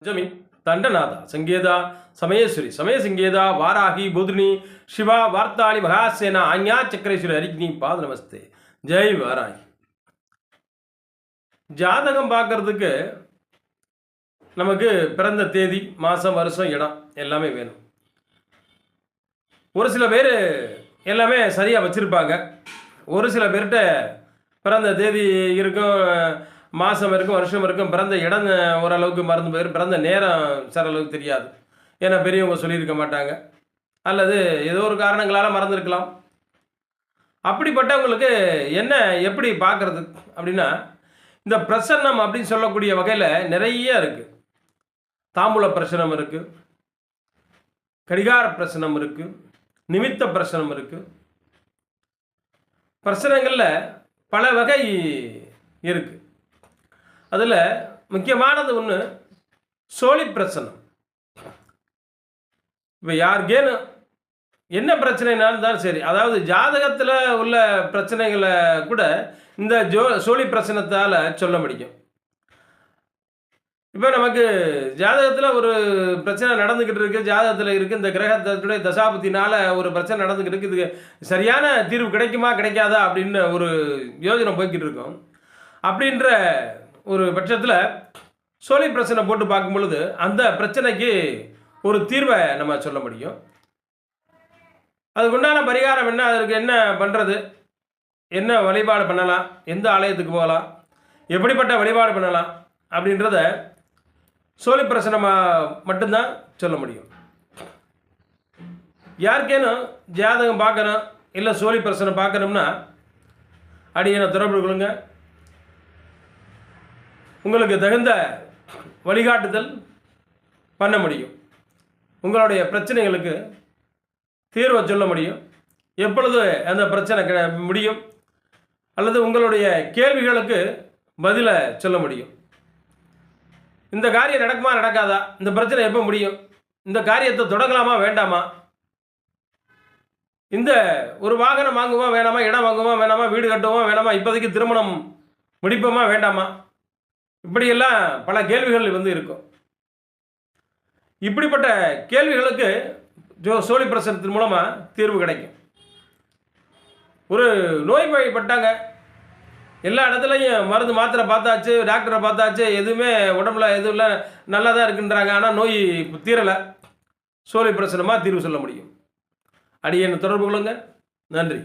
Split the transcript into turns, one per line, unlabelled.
ஜமி தண்டநாதா சங்கேதா சமயேஸ்வரி சமயசிங்கேதா வாராகி புத்னி சிவா வார்த்தாளி மகாசேனா ஆஞ்ஞா சக்கரேஸ்வரி ஹரிக்னி பாத நமஸ்தே. ஜெய் வாராகி. ஜாதகம் பார்க்கறதுக்கு நமக்கு பிறந்த தேதி மாதம் வருஷம் இடம் எல்லாமே வேணும். ஒரு சில பேர் எல்லாமே சரியாக வச்சுருப்பாங்க. ஒரு சில பேர்கிட்ட பிறந்த தேதி இருக்கும், மாதம் இருக்கும், வருஷம் இருக்கும், பிறந்த இடம் ஓரளவுக்கு மறந்து போயிடும், பிறந்த நேரம் சில அளவுக்கு தெரியாது. ஏன்னா பெரியவங்க சொல்லியிருக்க மாட்டாங்க, அல்லது ஏதோ ஒரு காரணங்களால் மறந்துருக்கலாம். அப்படிப்பட்டவங்களுக்கு என்ன எப்படி பார்க்குறது அப்படின்னா, இந்த பிரசன்னம் அப்படின்னு சொல்லக்கூடிய வகையில் நிறைய இருக்குது. தாம்பூல பிரசனம் இருக்குது, கடிகார பிரசனம் இருக்குது, நிமித்த பிரசனம் இருக்குது. பிரசனங்களில் பல வகை இருக்குது. அதில் முக்கியமானது ஒன்று சோழி பிரச்சனை. இப்போ யாருக்கேனும் என்ன பிரச்சனைனாலும் தான் சரி, அதாவது ஜாதகத்தில் உள்ள பிரச்சனைகளை கூட இந்த சோழி பிரச்சனத்தால் சொல்ல முடியும். இப்போ நமக்கு ஜாதகத்தில் ஒரு பிரச்சனை நடந்துக்கிட்டு இருக்குது, ஜாதகத்தில் இருக்குது, இந்த கிரகத்துடைய தசாபத்தினால் ஒரு பிரச்சனை நடந்துக்கிட்டு இருக்குது, இதுக்கு சரியான தீர்வு கிடைக்குமா கிடைக்காதா அப்படின்னு ஒரு யோஜனை போய்கிட்டு இருக்கோம். அப்படின்ற ஒரு பட்சத்தில் சோழி பிரச்சனை போட்டு பார்க்கும் பொழுது அந்த பிரச்சனைக்கு ஒரு தீர்வை நம்ம சொல்ல முடியும். அதுக்குண்டான பரிகாரம் என்ன, அதற்கு என்ன பண்ணுறது, என்ன வழிபாடு பண்ணலாம், எந்த ஆலயத்துக்கு போகலாம், எப்படிப்பட்ட வழிபாடு பண்ணலாம் அப்படின்றத சோழி பிரச்சனமாக மட்டும்தான் சொல்ல முடியும். யாருக்கேனும் ஜாதகம் பார்க்கணும் இல்லை சோழி பிரச்சனை பார்க்கணும்னா அடியனை தொடர்பு கொள்ளுங்க. உங்களுக்கு தகுந்த வழிகாட்டுதல் பண்ண முடியும். உங்களுடைய பிரச்சனைகளுக்கு தீர்வை சொல்ல முடியும். எப்பொழுது அந்த பிரச்சனை முடியும், அல்லது உங்களுடைய கேள்விகளுக்கு பதிலை சொல்ல முடியும். இந்த காரியம் நடக்குமா நடக்காதா, இந்த பிரச்சனை எப்போ முடியும், இந்த காரியத்தை தொடங்கலாமா வேண்டாமா, இந்த ஒரு வாகனம் வாங்குவோமா வேணாமா, இடம் வாங்குவோமா வேணாமா, வீடு கட்டுவோமா வேணாமா, இப்போதைக்கு திருமணம் முடிப்போமா வேண்டாமா, இப்படியெல்லாம் பல கேள்விகள் இருக்கும். இப்படிப்பட்ட கேள்விகளுக்கு சோழி பிரசனத்தின் மூலமாக தீர்வு கிடைக்கும். ஒரு நோய்வாய்ப்பட்டாங்க, எல்லா இடத்துலையும் மருந்து மாத்திரை பார்த்தாச்சு, டாக்டரை பார்த்தாச்சு, எதுவுமே உடம்புல எதுவும் இல்லை, நல்லா தான் இருக்குன்றாங்க, ஆனால் நோய் தீரலை. சோழி பிரசனமாக தீர்வு சொல்ல முடியும். அடியேன் தொடர்பு கொள்ளுங்க. நன்றி.